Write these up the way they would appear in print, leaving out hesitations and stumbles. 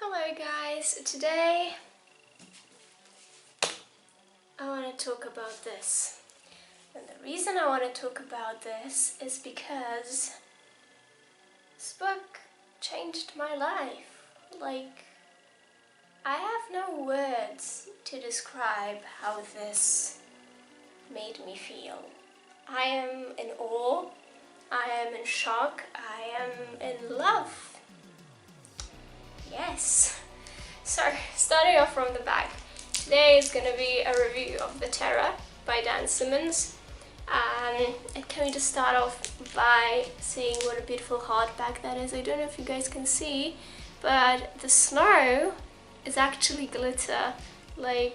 Hello guys, today I want to talk about this. And the reason I want to talk about this is because this book changed my life. I have no words to describe how this made me feel. I am in awe, I am in shock, I am in love. Yes. So, starting off from the back, today is going to be a review of The Terror by Simmons. And can we just start off by saying what a beautiful hardback that is. I don't know if you guys can see, but the snow is actually glitter. I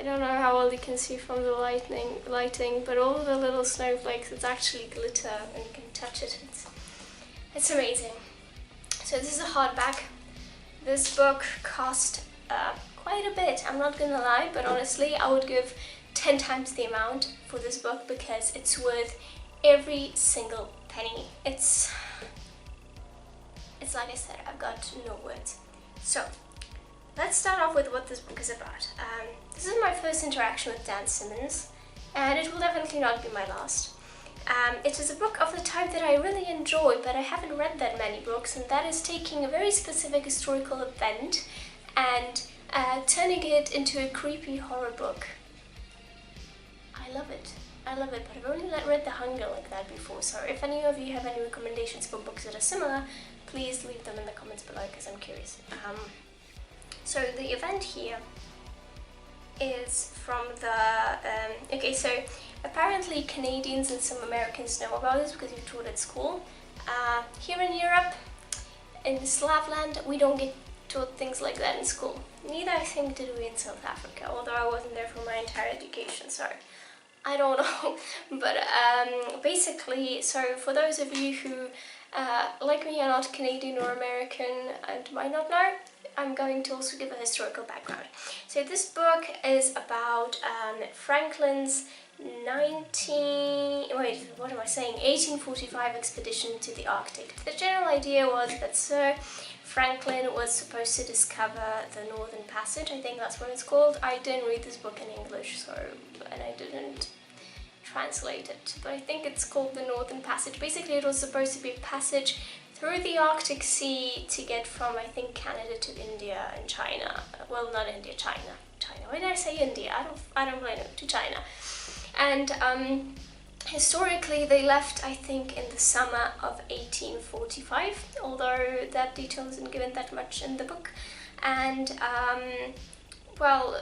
don't know how well you can see from the lighting, but all the little snowflakes, it's actually glitter and you can touch it. It's amazing. So this is a hardback. This book cost quite a bit, I'm not gonna lie, but honestly I would give 10 times the amount for this book because it's worth every single penny. It's like I said, I've got no words. So let's start off with what this book is about. This is my first interaction with Simmons, and it will definitely not be my last. It is a book of the type that I really enjoy, but I haven't read that many books, and that is taking a very specific historical event and turning it into a creepy horror book. I love it, but I've only read The Hunger like that before, so if any of you have any recommendations for books that are similar, please leave them in the comments below because I'm curious. So the event here is from the, so apparently Canadians and some Americans know about this because you've taught at school. Here in Europe, in Slavland, we don't get taught things like that in school. Neither I think did we in South Africa, although I wasn't there for my entire education, so I don't know. But basically, so for those of you who, like me, are not Canadian or American and might not know, I'm going to also give a historical background. So this book is about Franklin's 1845 expedition to the Arctic. The general idea was that Sir Franklin was supposed to discover the Northern Passage. I think that's what it's called. I didn't read this book in English, and I didn't translate it, but I think it's called the Northern Passage. Basically, it was supposed to be a passage through the Arctic Sea to get from, I think, Canada to India and China. Well, not India, China. Why did I say India? I don't really know. To China. And historically, they left, I think, in the summer of 1845, although that detail isn't given that much in the book. And, well,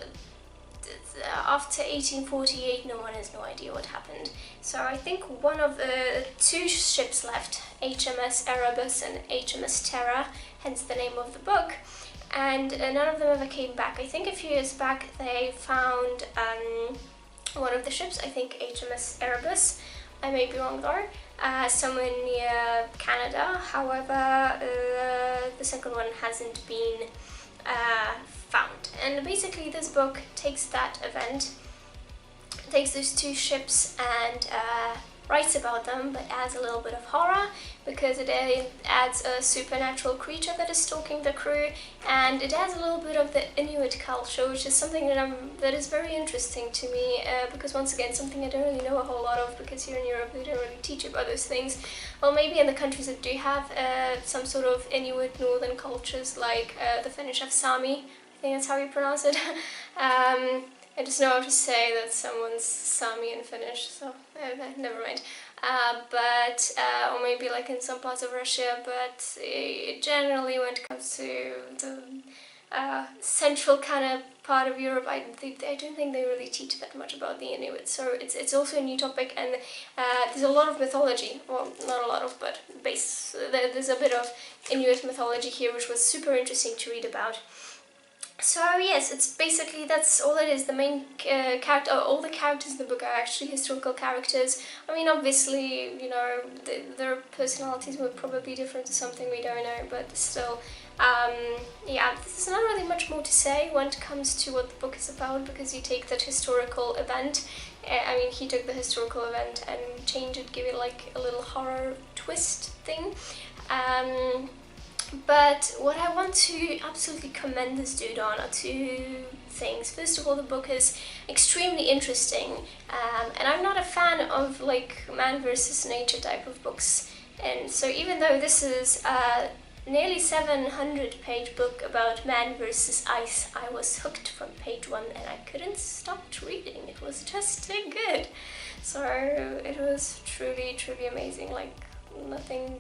after 1848, no one has no idea what happened. So I think one of the two ships left, HMS Erebus and HMS Terror, hence the name of the book, and none of them ever came back. I think a few years back they found one of the ships, I think HMS Erebus, I may be wrong though, somewhere near Canada. However, the second one hasn't been found. And basically this book takes that event, takes those two ships and writes about them, but adds a little bit of horror because it adds a supernatural creature that is stalking the crew, and it adds a little bit of the Inuit culture, which is something that is very interesting to me because once again, something I don't really know a whole lot of because here in Europe they don't really teach about those things. Well, maybe in the countries that do have some sort of Inuit northern cultures, like the Finnish have Sami, I think that's how you pronounce it. I just know how to say that someone's Sami in Finnish, so never mind. Or maybe like in some parts of Russia, but generally when it comes to the central kind of part of Europe, I don't think they really teach that much about the Inuit. So it's also a new topic, and there's a lot of mythology. Well, not a lot of, but there's a bit of Inuit mythology here, which was super interesting to read about. So yes, it's basically, that's all it is. The main character, all the characters in the book are actually historical characters. I mean, obviously, you know, their personalities were probably different to something we don't know, but still, yeah, there's not really much more to say when it comes to what the book is about, because you take that historical event, I mean, he took the historical event and changed it, give it like a little horror twist thing. But what I want to absolutely commend this dude on are two things. First of all, the book is extremely interesting, and I'm not a fan of like man versus nature type of books. And so even though this is a nearly 700-page book about man versus ice, I was hooked from page 1 and I couldn't stop reading. It was just too good. So it was truly, truly amazing. Like nothing,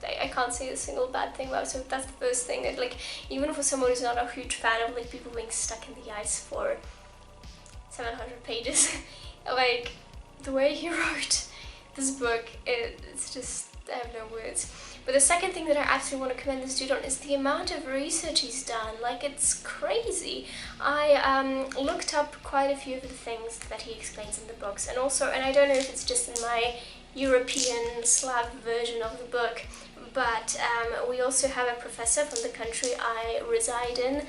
I can't say a single bad thing about it. So that's the first thing, that like even for someone who's not a huge fan of like people being stuck in the ice for 700 pages, like the way he wrote this book, it's just, I have no words. But the second thing that I absolutely want to commend this dude on is the amount of research he's done. Like, it's crazy. I looked up quite a few of the things that he explains in the books, and I don't know if it's just in my European Slav version of the book, but we also have a professor from the country I reside in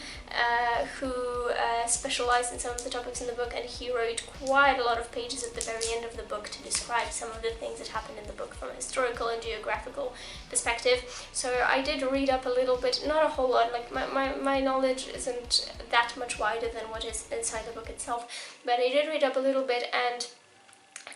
who specialized in some of the topics in the book, and he wrote quite a lot of pages at the very end of the book to describe some of the things that happened in the book from a historical and geographical perspective. So I did read up a little bit, not a whole lot, like my knowledge isn't that much wider than what is inside the book itself, but I did read up a little bit, and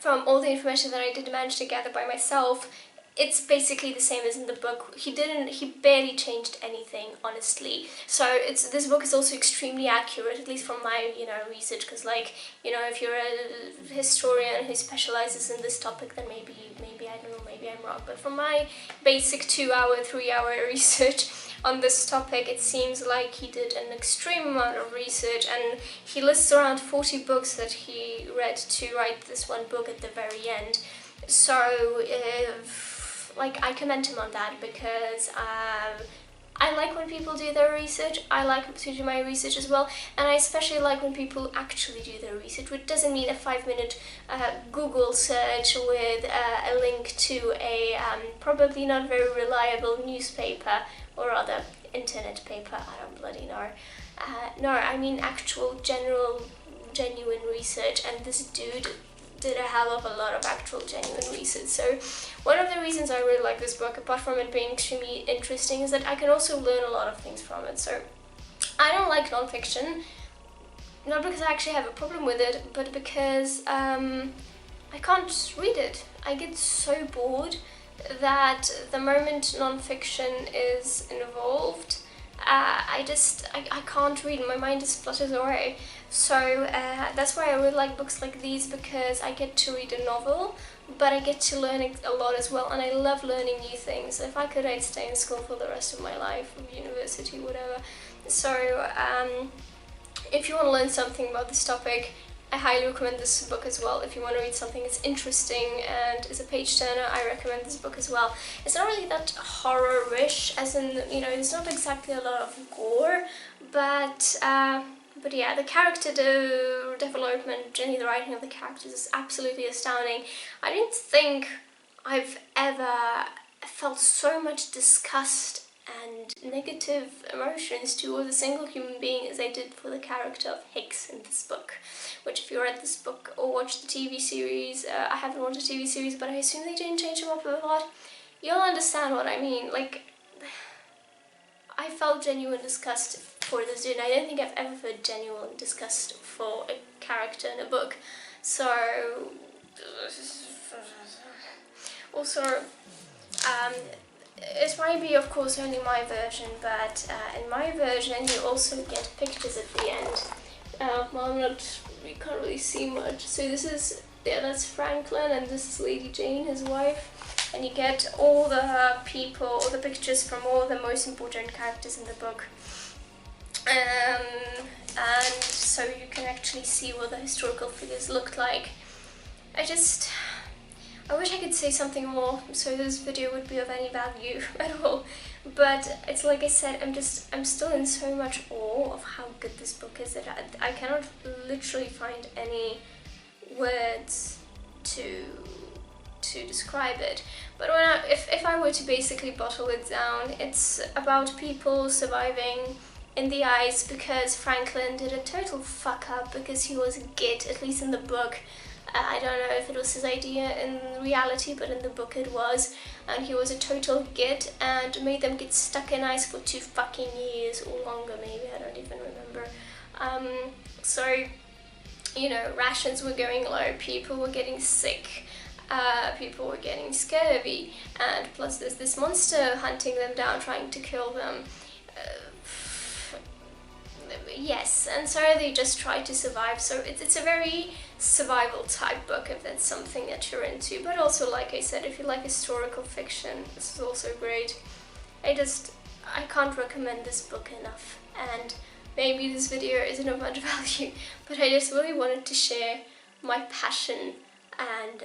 from all the information that I did manage to gather by myself, it's basically the same as in the book. He barely changed anything, honestly. So this book is also extremely accurate, at least from my, research, because like, if you're a historian who specializes in this topic, then maybe, I don't know, maybe I'm wrong. But from my basic 2-hour, 3-hour research on this topic, it seems like he did an extreme amount of research, and he lists around 40 books that he read to write this one book at the very end. So, I commend him on that, because I like when people do their research. I like to do my research as well, and I especially like when people actually do their research, which doesn't mean a 5-minute Google search with a link to a probably not very reliable newspaper or other internet paper. I don't bloody know. No, I mean actual genuine research, and this dude did a hell of a lot of actual genuine research. So one of the reasons I really like this book, apart from it being extremely interesting, is that I can also learn a lot of things from it. So I don't like nonfiction, not because I actually have a problem with it, but because I can't read it. I get so bored that the moment nonfiction is involved, I can't read. My mind just flutters away. So that's why I really like books like these, because I get to read a novel, but I get to learn a lot as well, and I love learning new things. If I could, I'd stay in school for the rest of my life, or university, whatever. So if you want to learn something about this topic, I highly recommend this book as well. If you want to read something that's interesting and is a page turner, I recommend this book as well. It's not really that horror-ish, as in, there's not exactly a lot of gore, but yeah, the character development, generally the writing of the characters is absolutely astounding. I don't think I've ever felt so much disgust and negative emotions towards a single human being as I did for the character of Hicks in this book. Which, if you read this book or watched the TV series, I haven't watched the TV series, but I assume they didn't change him up a lot, you'll understand what I mean. Like, I felt genuine disgust for this dude, and I don't think I've ever felt genuine disgust for a character in a book. So, also, it might be, of course, only my version, but in my version you also get pictures at the end. Well, we can't really see much. So this is, that's Franklin, and this is Lady Jane, his wife, and you get all the people, all the pictures from all the most important characters in the book. And so you can actually see what the historical figures looked like. I wish I could say something more, so this video would be of any value at all. But it's like I said, I'm still in so much awe of how good this book is that I cannot literally find any words to describe it. But if I were to basically bottle it down, it's about people surviving in the ice because Franklin did a total fuck up, because he was a git, at least in the book. I don't know if it was his idea in reality, but in the book it was. And he was a total git and made them get stuck in ice for 2 fucking years or longer, maybe, I don't even remember. So, you know, rations were going low, people were getting sick, people were getting scurvy, and plus there's this monster hunting them down, trying to kill them. Yes, and so they just try to survive. So it's a very survival type book, if that's something that you're into. But also, like I said, if you like historical fiction, this is also great. I can't recommend this book enough. And maybe this video isn't of much value, but I just really wanted to share my passion and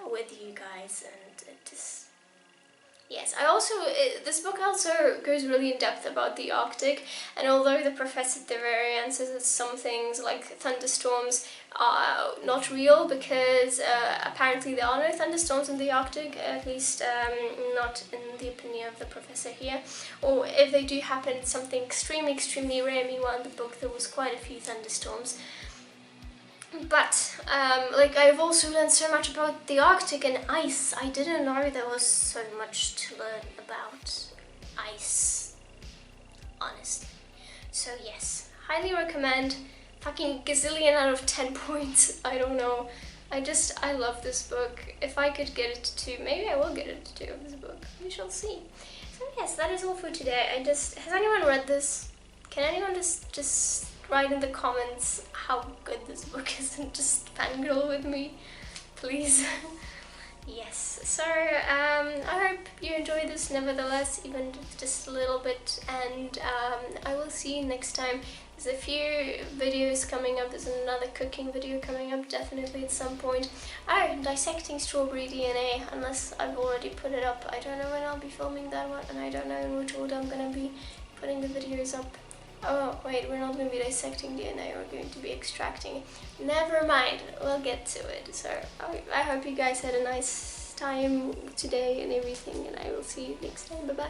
with you guys, and it just... Yes, this book also goes really in depth about the Arctic, and although the professor at the very end says that some things like thunderstorms are not real, because apparently there are no thunderstorms in the Arctic, at least not in the opinion of the professor here, or if they do happen, it's something extremely, extremely rare. Meanwhile, in the book there was quite a few thunderstorms. But, like, I've also learned so much about the Arctic and ice. I didn't know there was so much to learn about ice, honestly. So yes, highly recommend. Fucking gazillion out of 10 points, I don't know. I love this book. If I could get it to 2, maybe I will get it to 2 of this book. We shall see. So yes, that is all for today. Has anyone read this? Can anyone just write in the comments how good this book is and just fangirl with me, please? Yes, so I hope you enjoyed this nevertheless, even just a little bit, and I will see you next time. There's a few videos coming up. There's another cooking video coming up definitely at some point. Oh, dissecting strawberry DNA, unless I've already put it up. I don't know when I'll be filming that one, and I don't know in which order I'm gonna be putting the videos up. Oh wait, we're not going to be dissecting DNA, we're going to be extracting it. Never mind, we'll get to it. So I hope you guys had a nice time today and everything, and I will see you next time. Bye bye.